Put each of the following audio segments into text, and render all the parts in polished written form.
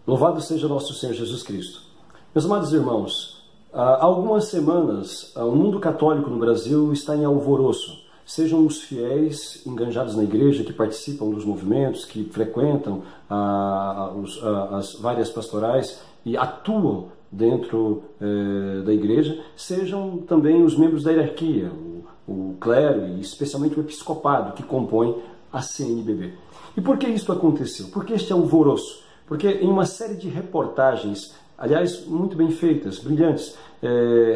Louvado seja nosso Senhor Jesus Cristo. Meus amados irmãos, há algumas semanas o mundo católico no Brasil está em alvoroço. Sejam os fiéis enganjados na igreja, que participam dos movimentos, que frequentam as várias pastorais e atuam dentro da igreja, sejam também os membros da hierarquia, o clero e especialmente o episcopado que compõe a CNBB. E por que isso aconteceu? Por que este alvoroço? Porque em uma série de reportagens, aliás, muito bem feitas, brilhantes,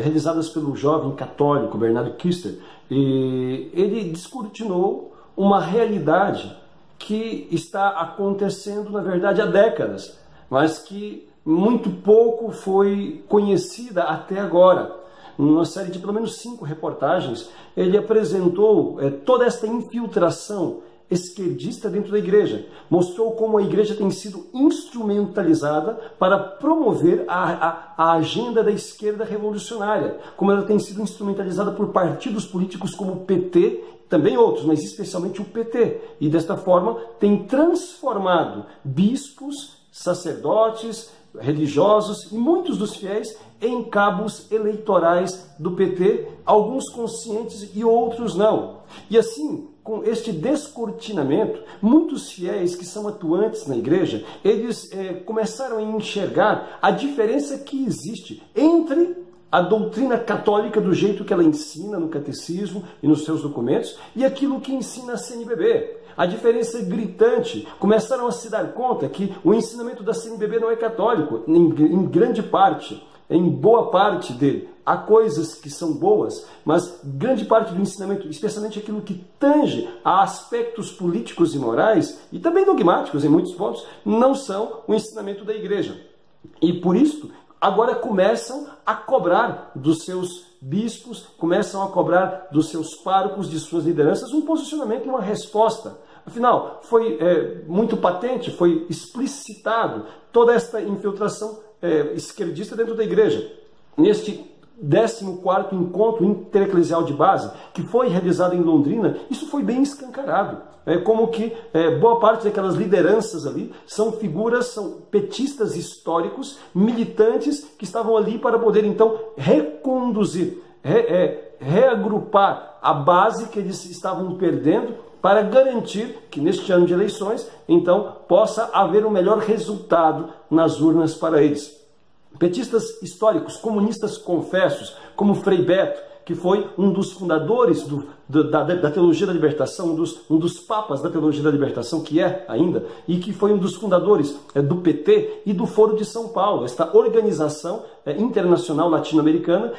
realizadas pelo jovem católico Bernardo Kister, ele descortinou uma realidade que está acontecendo, na verdade, há décadas, mas que muito pouco foi conhecida até agora. Numa série de pelo menos 5 reportagens, ele apresentou toda esta infiltração esquerdista dentro da igreja. Mostrou como a igreja tem sido instrumentalizada para promover a agenda da esquerda revolucionária, como ela tem sido instrumentalizada por partidos políticos como o PT, também outros, mas especialmente o PT, e desta forma tem transformado bispos, sacerdotes, religiosos e muitos dos fiéis em cabos eleitorais do PT, alguns conscientes e outros não. E assim, com este descortinamento, muitos fiéis que são atuantes na igreja, eles começaram a enxergar a diferença que existe entre a doutrina católica do jeito que ela ensina no catecismo e nos seus documentos e aquilo que ensina a CNBB. A diferença é gritante. Começaram a se dar conta que o ensinamento da CNBB não é católico, em grande parte, em boa parte dele. Há coisas que são boas, mas grande parte do ensinamento, especialmente aquilo que tange a aspectos políticos e morais, e também dogmáticos em muitos pontos, não são o ensinamento da igreja. E por isso, agora começam a cobrar dos seus bispos, começam a cobrar dos seus párocos, de suas lideranças, um posicionamento e uma resposta. Afinal, foi muito patente, foi explicitado toda esta infiltração esquerdista dentro da igreja. Neste 14º Encontro Intereclesial de Base, que foi realizado em Londrina, isso foi bem escancarado. Como que boa parte daquelas lideranças ali são figuras, são petistas históricos, militantes, que estavam ali para poder então reconduzir, reagrupar a base que eles estavam perdendo, para garantir que neste ano de eleições, então, possa haver um melhor resultado nas urnas para eles. Petistas históricos, comunistas confessos, como Frei Beto, que foi um dos fundadores da Teologia da Libertação, um dos papas da Teologia da Libertação, que é ainda, e que foi um dos fundadores do PT e do Foro de São Paulo, esta organização internacional latino-americana,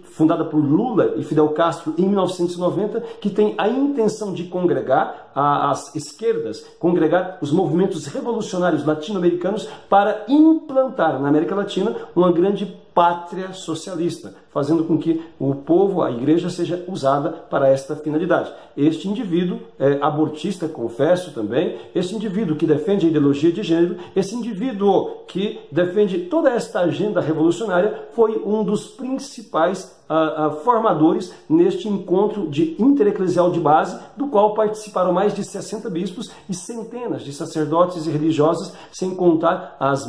fundada por Lula e Fidel Castro em 1990, que tem a intenção de congregar as esquerdas, congregar os movimentos revolucionários latino-americanos para implantar na América Latina uma grande pátria socialista, fazendo com que o povo, a igreja, seja usada para esta finalidade. Este indivíduo abortista, confesso também, este indivíduo que defende a ideologia de gênero, esse indivíduo que defende toda esta agenda revolucionária, foi um dos principais formadores neste encontro intereclesial de base, do qual participaram mais de 60 bispos e centenas de sacerdotes e religiosas, sem contar as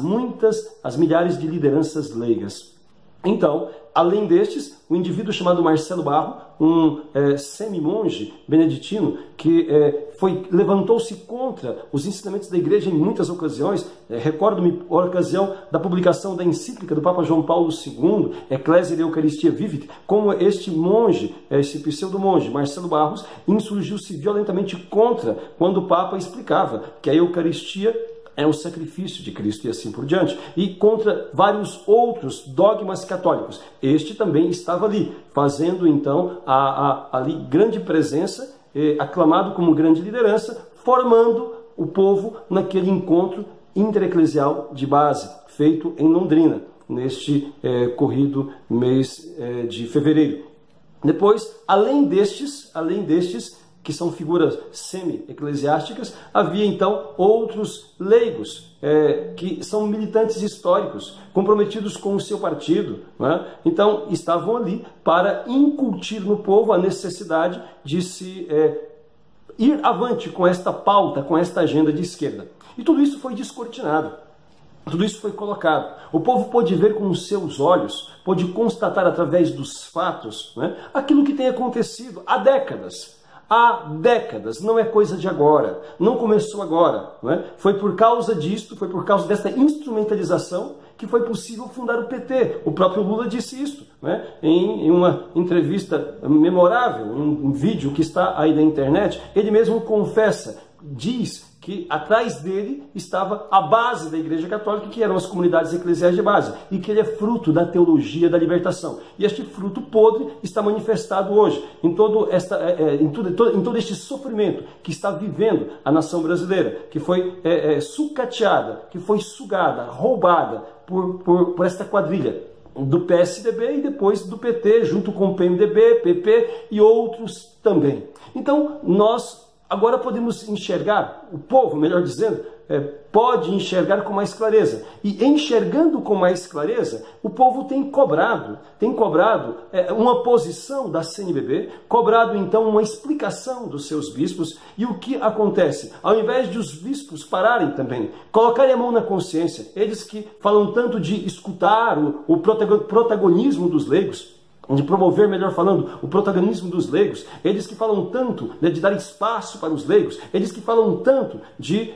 milhares de lideranças leigas. Então, além destes, o indivíduo chamado Marcelo Barro, um semi-monge beneditino, que levantou-se contra os ensinamentos da igreja em muitas ocasiões. Recordo-me a ocasião da publicação da encíclica do Papa João Paulo II, Ecclesia de Eucharistia Vivit, como este monge, esse pseudo-monge, Marcelo Barros, insurgiu-se violentamente contra quando o Papa explicava que a Eucaristia é o sacrifício de Cristo e assim por diante, e contra vários outros dogmas católicos. Este também estava ali, fazendo então ali grande presença, aclamado como grande liderança, formando o povo naquele encontro intereclesial de base, feito em Londrina, neste corrido mês de fevereiro. Depois, além destes, que são figuras semi-eclesiásticas, havia então outros leigos, que são militantes históricos, comprometidos com o seu partido, né? Então estavam ali para incutir no povo a necessidade de se ir avante com esta pauta, com esta agenda de esquerda. E tudo isso foi descortinado. Tudo isso foi colocado. O povo pôde ver com os seus olhos, pôde constatar através dos fatos, né, aquilo que tem acontecido há décadas. Há décadas, não é coisa de agora, não começou agora. Né? Foi por causa disto, foi por causa dessa instrumentalização que foi possível fundar o PT. O próprio Lula disse isso, né? Em uma entrevista memorável, um vídeo que está aí na internet. Ele mesmo confessa, diz que atrás dele estava a base da Igreja Católica, que eram as comunidades eclesiais de base, e que ele é fruto da teologia da libertação. E este fruto podre está manifestado hoje, em todo este sofrimento que está vivendo a nação brasileira, que foi sucateada, que foi sugada, roubada por esta quadrilha do PSDB e depois do PT, junto com o PMDB, PP e outros também. Então, nós agora podemos enxergar, o povo, melhor dizendo, pode enxergar com mais clareza. E enxergando com mais clareza, o povo tem cobrado uma posição da CNBB, cobrado então uma explicação dos seus bispos. E o que acontece? Ao invés de os bispos pararem também, colocarem a mão na consciência, eles que falam tanto de escutar o protagonismo dos leigos, de promover, melhor falando, o protagonismo dos leigos, eles que falam tanto, né, de dar espaço para os leigos, eles que falam tanto de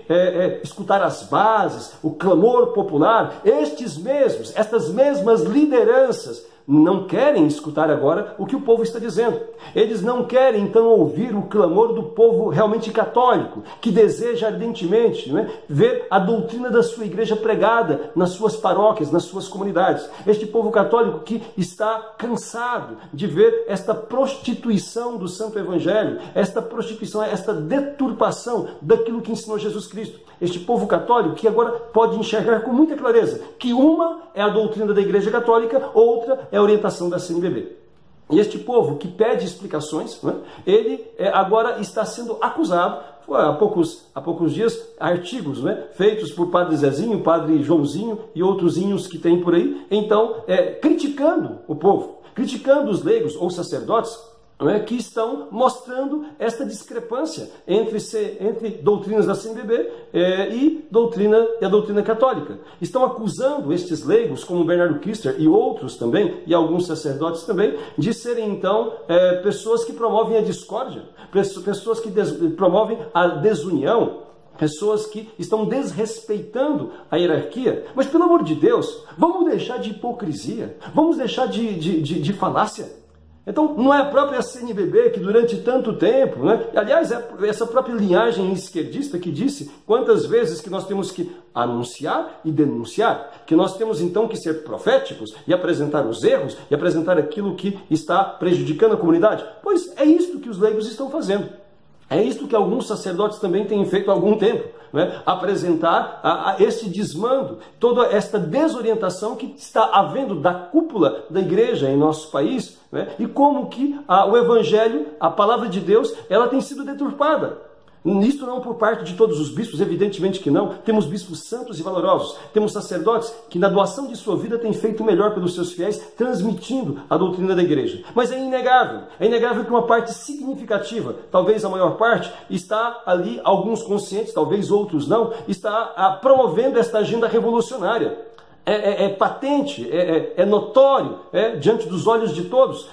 escutar as bases, o clamor popular, estas mesmas lideranças não querem escutar agora o que o povo está dizendo. Eles não querem, então, ouvir o clamor do povo realmente católico, que deseja ardentemente, né, ver a doutrina da sua igreja pregada nas suas paróquias, nas suas comunidades. Este povo católico que está cansado de ver esta prostituição do Santo Evangelho, esta prostituição, esta deturpação daquilo que ensinou Jesus Cristo. Este povo católico que agora pode enxergar com muita clareza que uma é a doutrina da Igreja Católica, outra é a orientação da CNBB. E este povo que pede explicações, né, ele agora está sendo acusado. Há poucos dias, artigos, né, feitos por Padre Zezinho, Padre Joãozinho e outros que tem por aí, então, criticando o povo, criticando os leigos ou sacerdotes, que estão mostrando esta discrepância entre doutrinas da CNBB e a doutrina católica. Estão acusando estes leigos, como Bernardo Kister e outros também, e alguns sacerdotes também, de serem então pessoas que promovem a discórdia, pessoas que promovem a desunião, pessoas que estão desrespeitando a hierarquia. Mas, pelo amor de Deus, vamos deixar de hipocrisia, vamos deixar de falácia. Então, não é a própria CNBB que durante tanto tempo, né? Aliás, é essa própria linhagem esquerdista que disse quantas vezes que nós temos que anunciar e denunciar, que nós temos então que ser proféticos e apresentar os erros e apresentar aquilo que está prejudicando a comunidade. Pois é isto que os leigos estão fazendo. É isto que alguns sacerdotes também têm feito há algum tempo, né? Apresentar esse desmando, toda esta desorientação que está havendo da cúpula da igreja em nosso país, né? E como que o Evangelho, a palavra de Deus, ela tem sido deturpada. Isto não por parte de todos os bispos, evidentemente que não. Temos bispos santos e valorosos. Temos sacerdotes que na doação de sua vida têm feito o melhor pelos seus fiéis, transmitindo a doutrina da igreja. Mas é inegável que uma parte significativa, talvez a maior parte, está ali, alguns conscientes, talvez outros não, está promovendo esta agenda revolucionária. É patente, é notório, diante dos olhos de todos,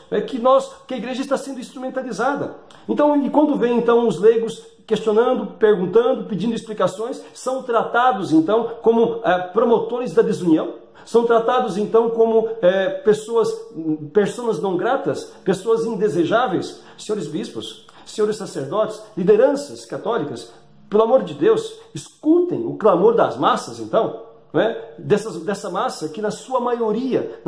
que a igreja está sendo instrumentalizada. Então, e quando vem então os leigos questionando, perguntando, pedindo explicações, são tratados então como promotores da desunião, são tratados então como pessoas não gratas, pessoas indesejáveis. Senhores bispos, senhores sacerdotes, lideranças católicas, pelo amor de Deus, escutem o clamor das massas então. Dessa massa que na sua maioria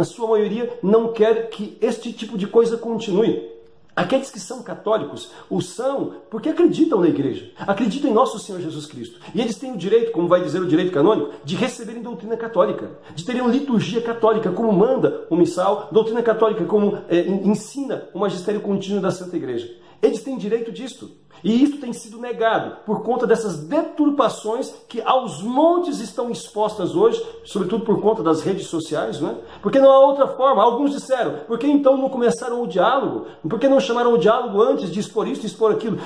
não quer que este tipo de coisa continue. Aqueles que são católicos o são porque acreditam na igreja, acreditam em nosso Senhor Jesus Cristo. E eles têm o direito, como vai dizer o direito canônico, de receberem doutrina católica, de terem liturgia católica, como manda o missal, doutrina católica, como ensina o magistério contínuo da Santa Igreja. Eles têm direito disto. E isso tem sido negado por conta dessas deturpações que aos montes estão expostas hoje, sobretudo por conta das redes sociais, né? Porque não há outra forma. Alguns disseram, por que então não começaram o diálogo? Por que não chamaram o diálogo antes de expor isso e expor aquilo?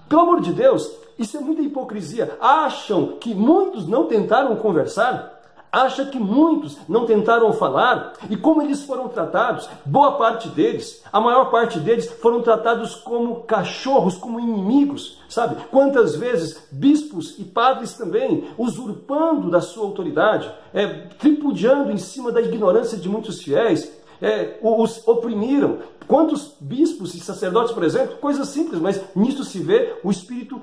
Pelo amor de Deus, isso é muita hipocrisia. Acham que muitos não tentaram conversar? Acha que muitos não tentaram falar, e como eles foram tratados, boa parte deles, a maior parte deles foram tratados como cachorros, como inimigos, sabe? Quantas vezes bispos e padres também, usurpando da sua autoridade, tripudiando em cima da ignorância de muitos fiéis, os oprimiram. Quantos bispos e sacerdotes, por exemplo, coisas simples, mas nisso se vê o espírito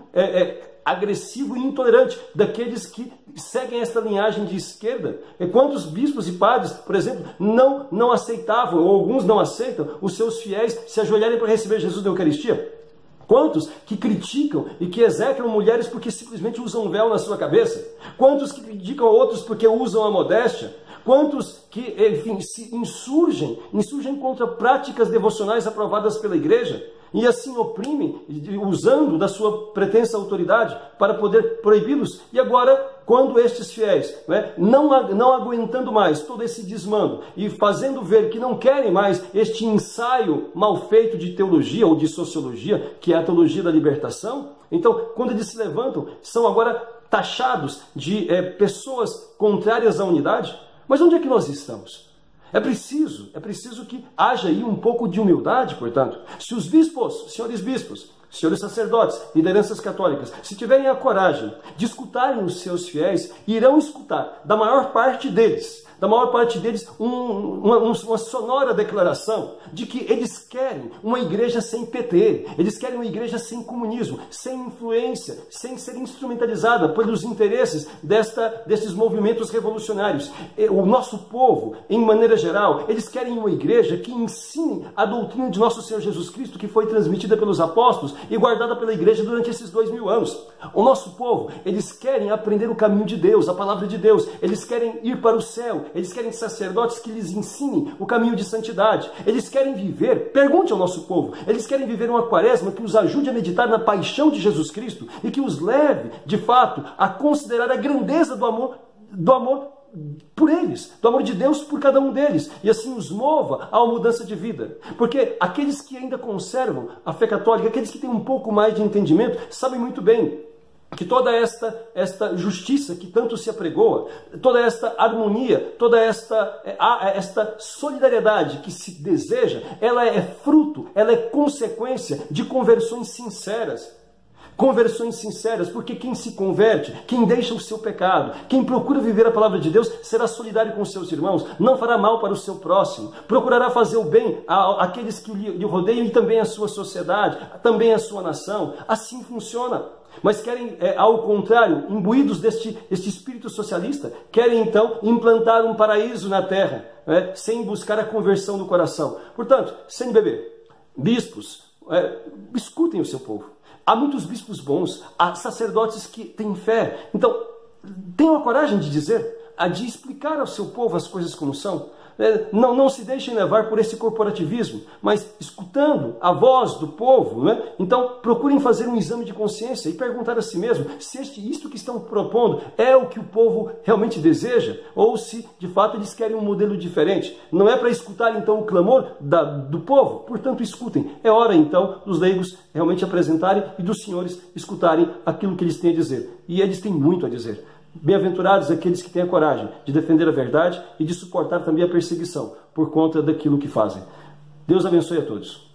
agressivo e intolerante daqueles que seguem esta linhagem de esquerda. Quantos bispos e padres, por exemplo, não aceitavam, ou alguns não aceitam, os seus fiéis se ajoelharem para receber Jesus na Eucaristia? Quantos que criticam e que execram mulheres porque simplesmente usam um véu na sua cabeça? Quantos que criticam outros porque usam a modéstia? Quantos que, enfim, se insurgem contra práticas devocionais aprovadas pela igreja e assim oprimem, usando da sua pretensa autoridade para poder proibi-los? E agora, quando estes fiéis, não aguentando mais todo esse desmando e fazendo ver que não querem mais este ensaio mal feito de teologia ou de sociologia, que é a teologia da libertação, então, quando eles se levantam, são agora taxados de pessoas contrárias à unidade. Mas onde é que nós estamos? É preciso que haja aí um pouco de humildade, portanto. Se os bispos, senhores sacerdotes, lideranças católicas, se tiverem a coragem de escutarem os seus fiéis, irão escutar da maior parte deles, uma sonora declaração de que eles querem uma igreja sem PT, eles querem uma igreja sem comunismo, sem influência, sem ser instrumentalizada pelos interesses desses movimentos revolucionários. O nosso povo, em maneira geral, eles querem uma igreja que ensine a doutrina de nosso Senhor Jesus Cristo, que foi transmitida pelos apóstolos e guardada pela igreja durante esses 2000 anos. O nosso povo, eles querem aprender o caminho de Deus, a palavra de Deus, eles querem ir para o céu, eles querem sacerdotes que lhes ensinem o caminho de santidade. Eles querem viver, pergunte ao nosso povo, eles querem viver uma quaresma que os ajude a meditar na paixão de Jesus Cristo e que os leve, de fato, a considerar a grandeza do amor por eles, do amor de Deus por cada um deles, e assim os mova a uma mudança de vida. Porque aqueles que ainda conservam a fé católica, aqueles que têm um pouco mais de entendimento, sabem muito bem que toda esta justiça que tanto se apregoa, toda esta harmonia, toda esta solidariedade que se deseja, ela é fruto, ela é consequência de conversões sinceras. Conversões sinceras, porque quem se converte, quem deixa o seu pecado, quem procura viver a palavra de Deus, será solidário com os seus irmãos, não fará mal para o seu próximo, procurará fazer o bem àqueles que lhe rodeiam e também à sua sociedade, também à sua nação. Assim funciona. Mas querem, ao contrário, imbuídos deste espírito socialista, querem então implantar um paraíso na terra, sem buscar a conversão do coração. Portanto, CNBB, bispos, escutem o seu povo. Há muitos bispos bons, há sacerdotes que têm fé. Então, tenham a coragem de dizer, de explicar ao seu povo as coisas como são. Não se deixem levar por esse corporativismo, mas escutando a voz do povo, então procurem fazer um exame de consciência e perguntar a si mesmo se isto que estão propondo é o que o povo realmente deseja, ou se de fato eles querem um modelo diferente. Não é para escutar então o clamor do povo, portanto escutem. É hora então dos leigos realmente apresentarem e dos senhores escutarem aquilo que eles têm a dizer. E eles têm muito a dizer. Bem-aventurados aqueles que têm a coragem de defender a verdade e de suportar também a perseguição por conta daquilo que fazem. Deus abençoe a todos.